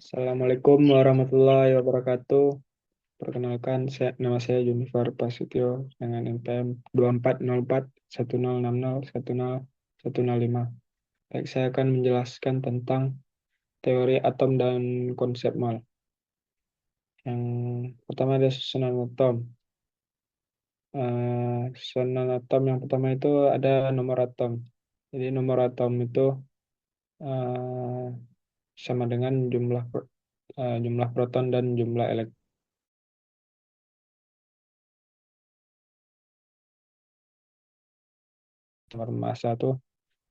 Assalamualaikum warahmatullahi wabarakatuh. Perkenalkan, nama saya Junifer Prasetyo dengan NPM 240410601005. Baik, saya akan menjelaskan tentang teori atom dan konsep mol. Yang pertama ada susunan atom. Susunan atom yang pertama itu ada nomor atom. Jadi nomor atom itu eh, sama dengan jumlah proton dan jumlah elektron. Nomor massa itu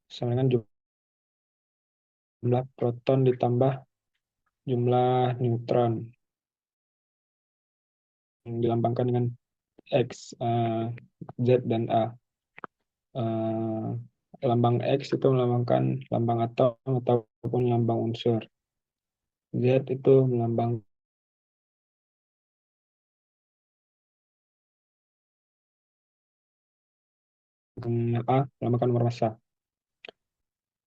sama dengan jumlah proton ditambah jumlah neutron yang dilambangkan dengan X, Z, dan A. Eh, Lambang X itu melambangkan lambang atom ataupun lambang unsur. Z itu melambangkan A, melambangkan nomor massa.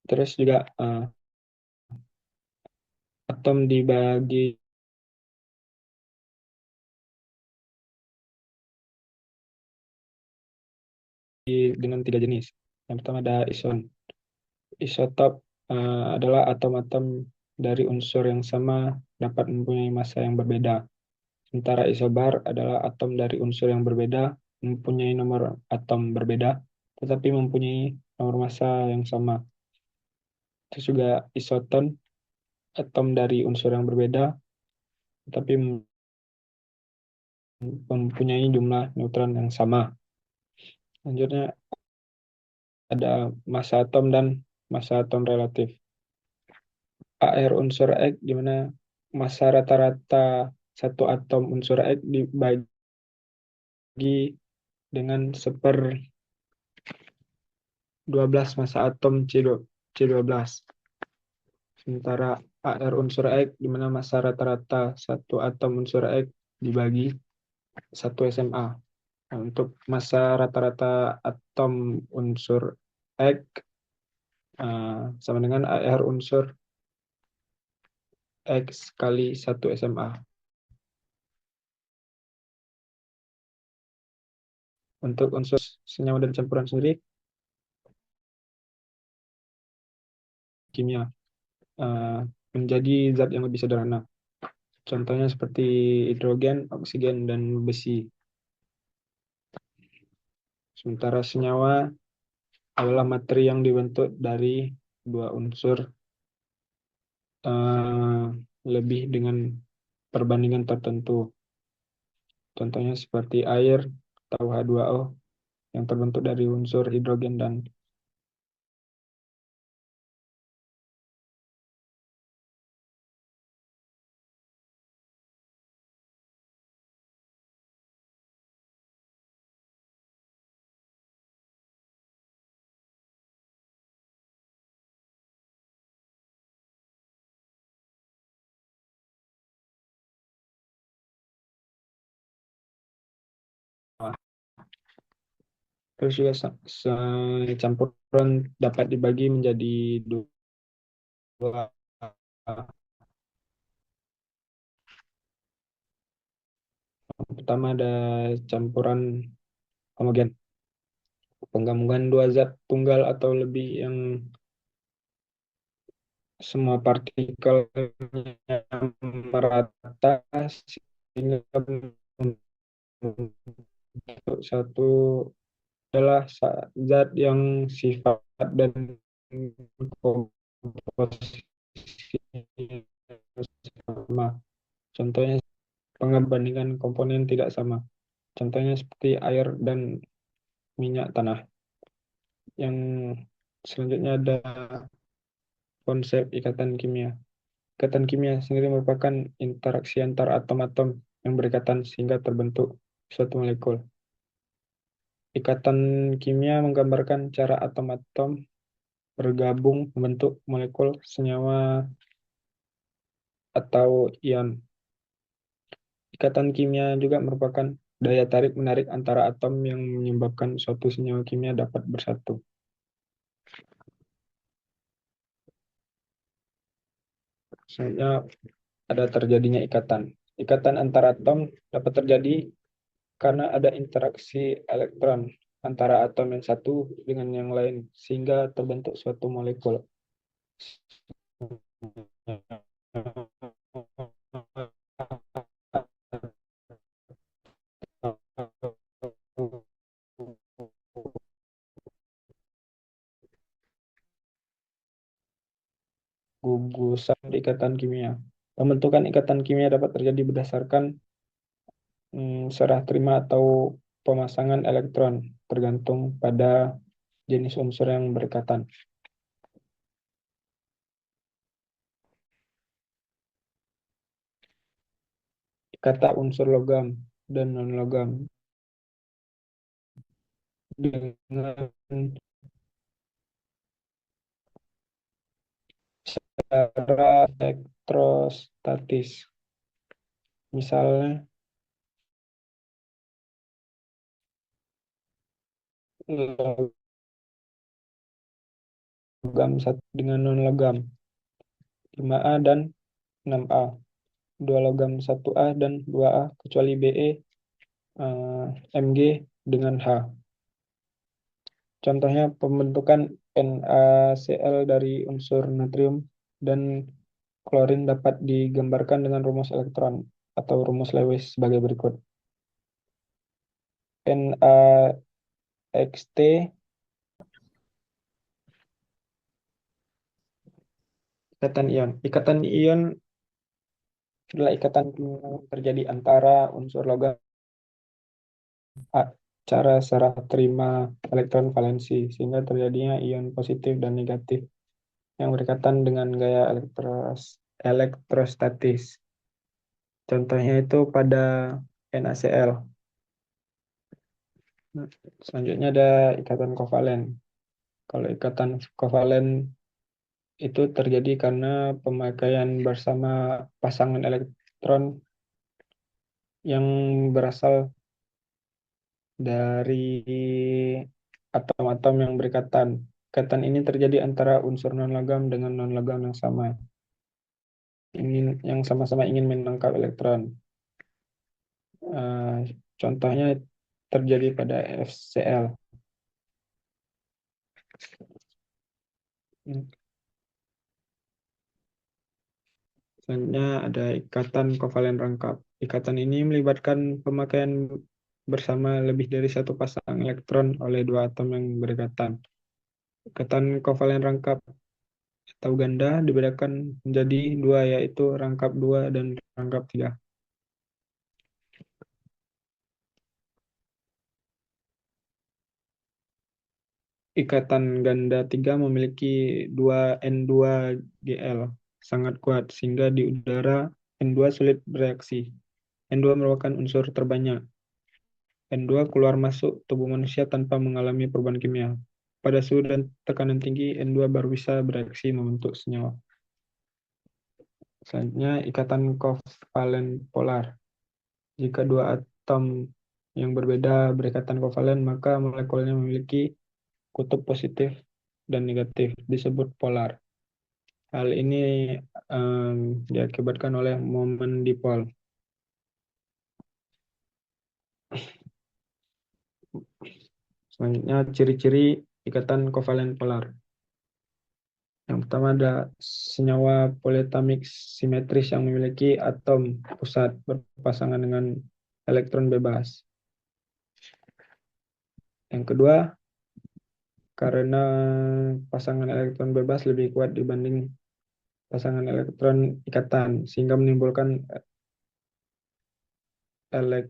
Terus juga atom dibagi dengan tiga jenis. Yang pertama ada isotop, adalah atom-atom dari unsur yang sama dapat mempunyai massa yang berbeda. Sementara isobar adalah atom dari unsur yang berbeda, mempunyai nomor atom berbeda, tetapi mempunyai nomor massa yang sama. Terus juga isoton, atom dari unsur yang berbeda, tetapi mempunyai jumlah neutron yang sama. Selanjutnya ada massa atom dan massa atom relatif. AR unsur X, di mana massa rata-rata satu atom unsur X dibagi dengan 1/12 massa atom C12. Sementara AR unsur X, di mana massa rata-rata satu atom unsur X dibagi 1 SMA. Nah, untuk massa rata-rata atom unsur X sama dengan AR unsur X kali 1 SMA. Untuk unsur senyawa dan campuran sendiri, kimia menjadi zat yang lebih sederhana. Contohnya seperti hidrogen, oksigen, dan besi. Sementara senyawa adalah materi yang dibentuk dari dua unsur eh, lebih dengan perbandingan tertentu. Contohnya seperti air atau H2O yang terbentuk dari unsur hidrogen dan terus juga campuran dapat dibagi menjadi dua. Pertama ada campuran homogen, penggabungan dua zat tunggal atau lebih yang semua partikelnya merata sehingga membentuk satu adalah zat yang sifat dan komposisi sama. Contohnya pengebandingan komponen tidak sama. Contohnya seperti air dan minyak tanah. Yang selanjutnya ada konsep ikatan kimia. Ikatan kimia sendiri merupakan interaksi antar atom-atom yang berikatan sehingga terbentuk suatu molekul. Ikatan kimia menggambarkan cara atom-atom bergabung membentuk molekul senyawa atau ion. Ikatan kimia juga merupakan daya tarik-menarik antara atom yang menyebabkan suatu senyawa kimia dapat bersatu. Selanjutnya ada terjadinya ikatan. Ikatan antar atom dapat terjadi karena ada interaksi elektron antara atom yang satu dengan yang lain, sehingga terbentuk suatu molekul. Gugusan ikatan kimia. Pembentukan ikatan kimia dapat terjadi berdasarkan serah terima atau pemasangan elektron, tergantung pada jenis unsur yang berikatan. Kata unsur logam dan non-logam dengan cara elektrostatis. Misalnya, logam satu dengan non-logam 5A dan 6A. Dua logam 1A dan 2A kecuali Be, Mg dengan H. Contohnya pembentukan NaCl dari unsur natrium dan klorin dapat digambarkan dengan rumus elektron atau rumus Lewis sebagai berikut. NaXT ikatan ion. Ikatan ion adalah ikatan yang terjadi antara unsur logam cara serah terima elektron valensi sehingga terjadinya ion positif dan negatif yang berkaitan dengan gaya elektrostatis. Contohnya itu pada NaCl. Selanjutnya ada ikatan kovalen. Kalau ikatan kovalen itu terjadi karena pemakaian bersama pasangan elektron yang berasal dari atom-atom yang berikatan. Ikatan ini terjadi antara unsur non-logam dengan non-logam yang sama-sama ingin menangkap elektron. Eh, Contohnya terjadi pada FCl. Selanjutnya ada ikatan kovalen rangkap. Ikatan ini melibatkan pemakaian bersama lebih dari satu pasang elektron oleh dua atom yang berdekatan. Ikatan kovalen rangkap atau ganda dibedakan menjadi dua, yaitu rangkap 2 dan rangkap 3. Ikatan ganda 3 memiliki 2N2Gl sangat kuat, sehingga di udara N2 sulit bereaksi. N2 merupakan unsur terbanyak. N2 keluar masuk tubuh manusia tanpa mengalami perubahan kimia. Pada suhu dan tekanan tinggi, N2 baru bisa bereaksi membentuk senyawa. Selanjutnya, ikatan kovalen polar. Jika dua atom yang berbeda berikatan kovalen, maka molekulnya memiliki kutub positif dan negatif, disebut polar. Hal ini diakibatkan oleh momen dipol. Selanjutnya, ciri-ciri ikatan kovalen polar. Yang pertama ada senyawa poliatomik simetris yang memiliki atom pusat berpasangan dengan elektron bebas. Yang kedua, karena pasangan elektron bebas lebih kuat dibanding pasangan elektron ikatan, sehingga menimbulkan elek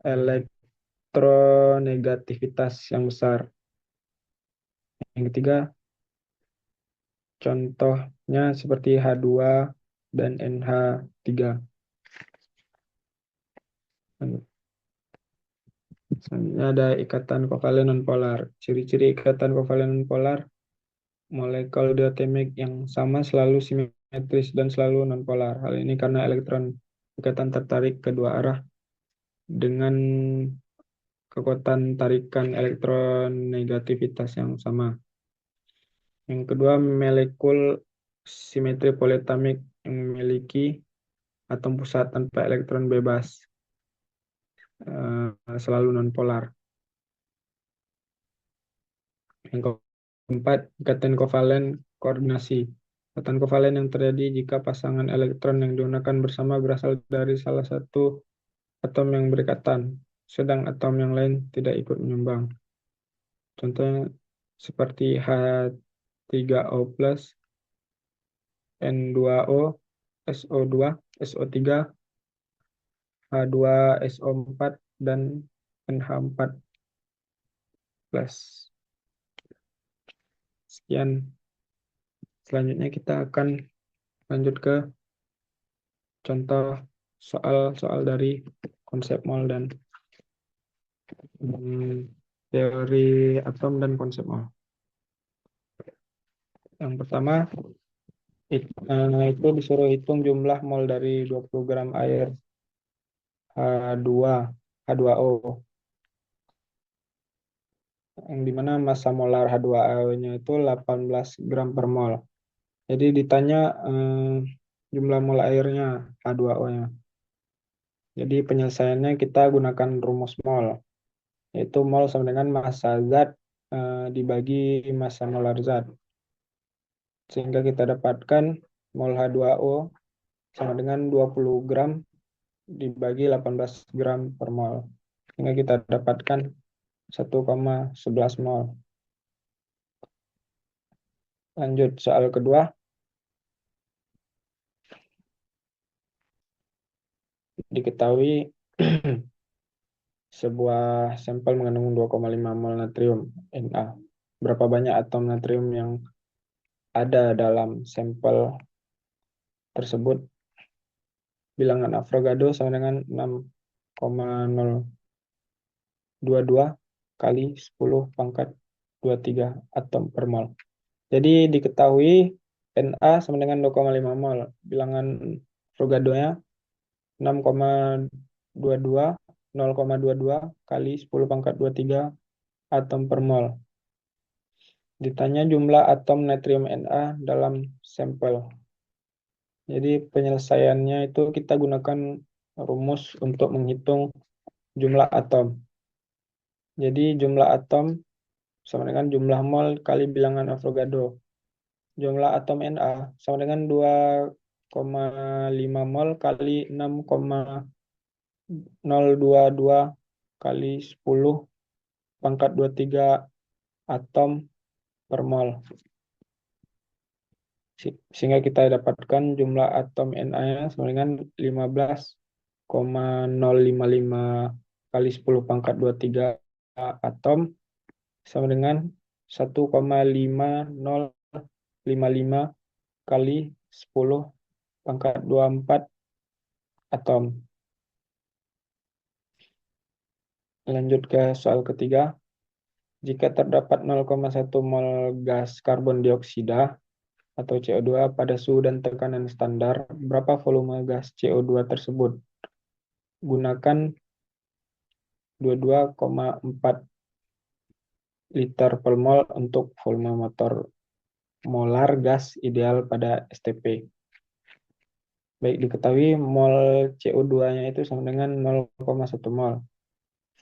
elektronegativitas yang besar. Yang ketiga, contohnya seperti H2 dan NH3. Selanjutnya ada ikatan kovalen nonpolar. Ciri-ciri ikatan kovalen nonpolar, molekul diatomic yang sama selalu simetris dan selalu nonpolar. Hal ini karena elektron ikatan tertarik kedua arah dengan kekuatan tarikan elektron negativitas yang sama. Yang kedua, molekul simetri poliatomik yang memiliki atom pusat tanpa elektron bebas, selalu nonpolar. Yang keempat, ikatan kovalen koordinasi. Ikatan kovalen yang terjadi jika pasangan elektron yang digunakan bersama berasal dari salah satu atom yang berikatan, sedang atom yang lain tidak ikut menyumbang. Contohnya seperti H3O+, N2O, SO2, SO3, H2SO4, dan NH4+. Sekian. Selanjutnya kita akan lanjut ke contoh soal-soal dari konsep mol dan teori atom dan konsep mol. Yang pertama, itu disuruh hitung jumlah mol dari 20 gram air H2, H2O, yang dimana massa molar H2O-nya itu 18 gram per mol. Jadi ditanya jumlah mol airnya H2O-nya. Jadi penyelesaiannya kita gunakan rumus mol, yaitu mol sama dengan massa zat dibagi massa molar zat. Sehingga kita dapatkan mol H2O sama dengan 20 gram dibagi 18 gram per mol. Sehingga kita dapatkan 1,11 mol. Lanjut soal kedua. Diketahui sebuah sampel mengandung 2,5 mol natrium Na. Berapa banyak atom natrium yang ada dalam sampel tersebut? Bilangan Avogadro sama dengan 6,022 kali 10 pangkat 23 atom per mol. Jadi diketahui Na sama dengan 2,5 mol. Bilangan Avogadro-nya 6,22 0,22 kali 10 pangkat 23 atom per mol. Ditanya jumlah atom natrium Na dalam sampel. Jadi penyelesaiannya itu kita gunakan rumus untuk menghitung jumlah atom. Jadi jumlah atom sama dengan jumlah mol kali bilangan Avogadro. Jumlah atom Na sama dengan 2,5 mol kali 6,022 kali 10 pangkat 23 atom per mol. Sehingga kita dapatkan jumlah atom Na sama dengan 15,055 kali 10 pangkat 23 atom sama dengan 1,5055 kali 10 pangkat 24 atom. Lanjut ke soal ketiga. Jika terdapat 0,1 mol gas karbon dioksida atau CO2 pada suhu dan tekanan standar, berapa volume gas CO2 tersebut? Gunakan 22,4 liter per mol untuk volume molar gas ideal pada STP. Baik diketahui mol CO2-nya itu sama dengan 0,1 mol.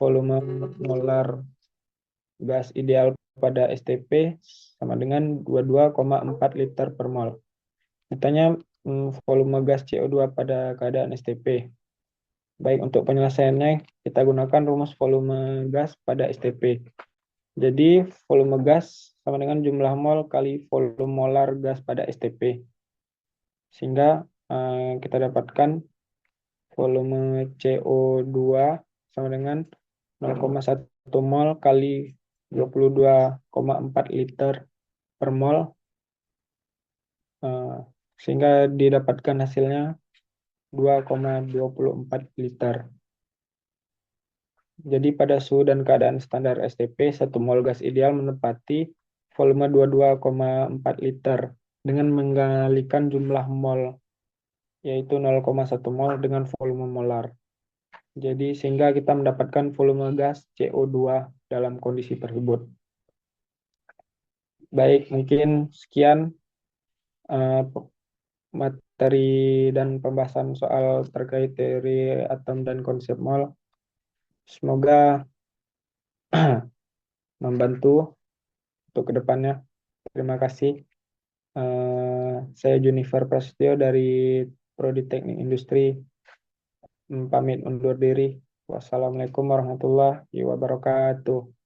Volume molar gas ideal pada STP sama dengan 22,4 liter per mol. Ditanya volume gas CO2 pada keadaan STP. Baik, untuk penyelesaiannya kita gunakan rumus volume gas pada STP. Jadi volume gas sama dengan jumlah mol kali volume molar gas pada STP. Sehingga kita dapatkan volume CO2 sama dengan 0,1 mol kali 22,4 liter per mol. Sehingga didapatkan hasilnya 2,24 liter. Jadi pada suhu dan keadaan standar STP, 1 mol gas ideal menepati volume 22,4 liter dengan menggalikan jumlah mol, yaitu 0,1 mol dengan volume molar. Jadi sehingga kita mendapatkan volume gas CO2 dalam kondisi tersebut. Baik, mungkin sekian eh, materi dan pembahasan soal terkait teori atom dan konsep mol. Semoga membantu untuk kedepannya. Terima kasih. Saya Junifer Prasetyo dari Prodi Teknik Industri, pamit undur diri. Wassalamualaikum warahmatullahi wabarakatuh.